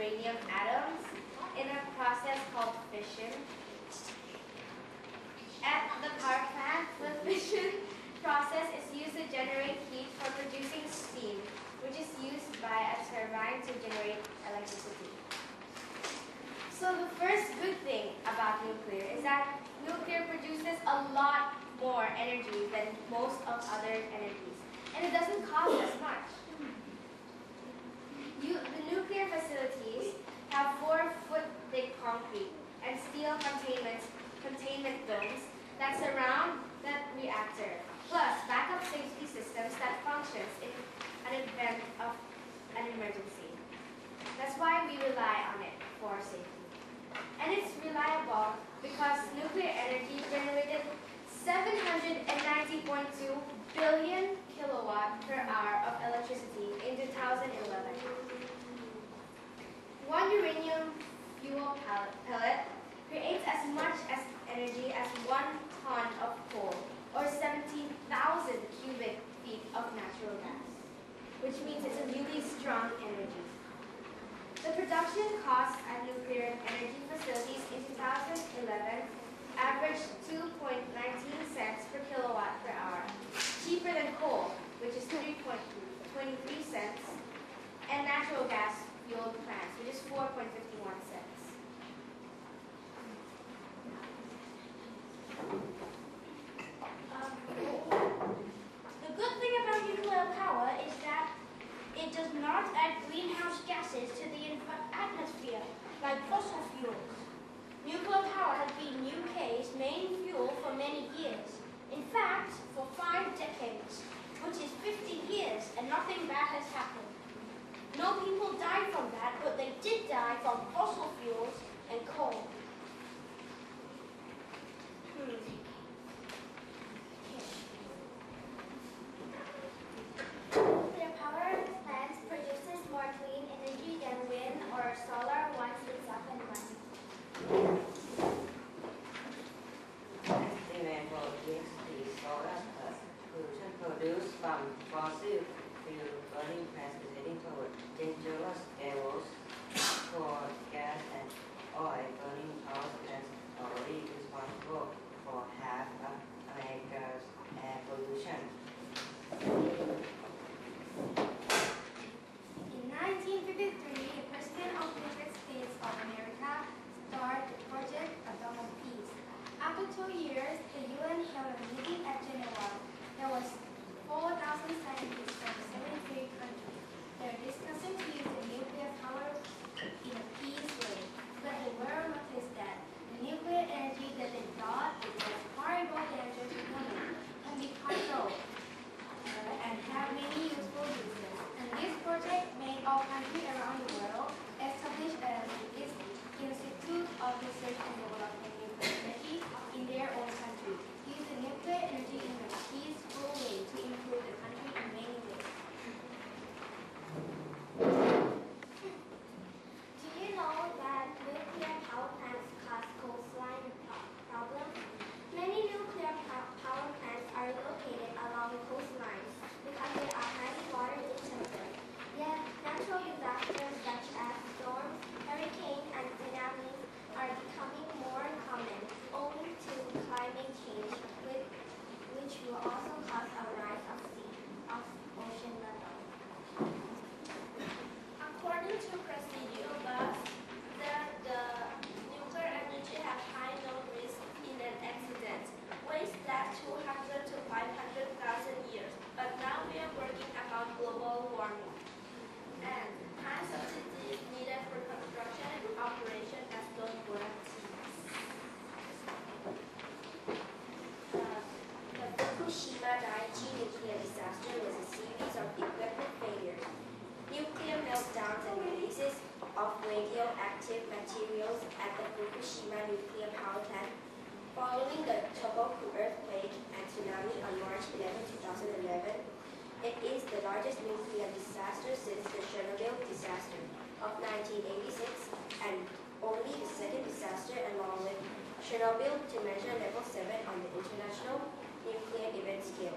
uranium atoms in a process called fission. At the power plant, the fission process is used to generate heat for producing steam, which is used by a turbine to generate electricity. So the first good thing about nuclear is that nuclear produces a lot more energy than most of other energies, and it doesn't cost as much. The nuclear facilities have 4-foot thick concrete and steel containment domes that surround the reactor, plus backup safety systems that functions in an event of an emergency. That's why we rely on it for safety. And it's reliable because nuclear energy generated 790.2 billion kilowatt per hour of electricity in 2011. One uranium fuel pellet creates as much energy as 1 ton of coal, or 17,000 cubic feet of natural gas, which means it's a really strong energy. The production costs at nuclear energy facilities in 2011 averaged 2.19 cents per kilowatt per hour, cheaper than coal, which is 3.23 cents, and natural gas fueled plants, which is 4.51 cents. The good thing about nuclear power is that it does not add greenhouse gases to the atmosphere like fossil fuels. Nuclear power has been UK's main fuel for many years. In fact, for 5 decades, which is 50 years, and nothing bad has happened. No people died from that, but they did die from fossil fuels and coal. Nuclear power plants produces more clean energy than wind or solar once it's up and running. Example is the solar pollution produced from fossil fuel burning plants is heading toward dangerous levels for gas and oil burning power plants already responsible for half of America's air pollution. In 1953, the President of the United States of America started the Project Atomic Peace. After 2 years, the UN held a meeting at Geneva. There was 4,000 scientists from 73 countries. They were discussing to use the nuclear power in a peace way. But the world noticed that the nuclear energy that they thought it was horrible danger to women can be controlled and have many useful uses. And this project made all countries around the world establish an institute of research and development nuclear energy in their own country. Use the nuclear energy in a peaceful way to improve the country in many ways. Do you know that nuclear power plants cause coastline problems? Many nuclear power plants are located along coastlines because they are highly water intensive. Yet, natural disasters such as storms, hurricanes, and tsunamis are becoming more common owing to climate change, which will also cause a rise of ocean level. According to Presidio Bus, the nuclear energy has high no risk in an accident. Waste lasts 200 to 500,000 years, but now we are working about global warming. And high subsidies needed for construction and operation as those warranties. The Fukushima Daiichi nuclear disaster was a series of equipment failures, nuclear meltdowns and releases of radioactive materials at the Fukushima nuclear power plant following the Tohoku earthquake and tsunami on March 11, 2011. It is the largest nuclear disaster since the Chernobyl disaster of 1986 and only the second disaster along with Chernobyl to measure level 7 on the International Nuclear Event Scale.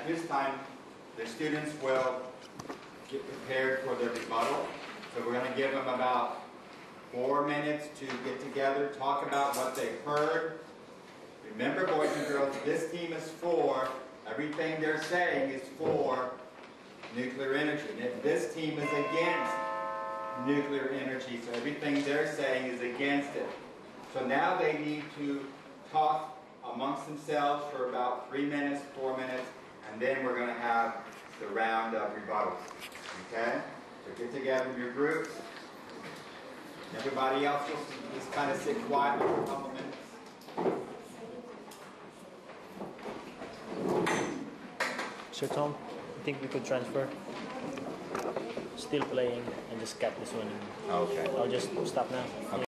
at this time, the students will get prepared for their rebuttal. So we're going to give them about 4 minutes to get together, talk about what they've heard. Remember, boys and girls, this team is for, everything they're saying is for nuclear energy. And this team is against nuclear energy, so everything they're saying is against it. So now they need to talk amongst themselves for about 3 minutes, 4 minutes, and then we're going to have the round of rebuttals. Okay? So get together in your groups. Everybody else just kind of sit quietly for a couple minutes. Sir Tom, I think we could transfer. Still playing and just cut this one. Okay. I'll just stop now. Okay.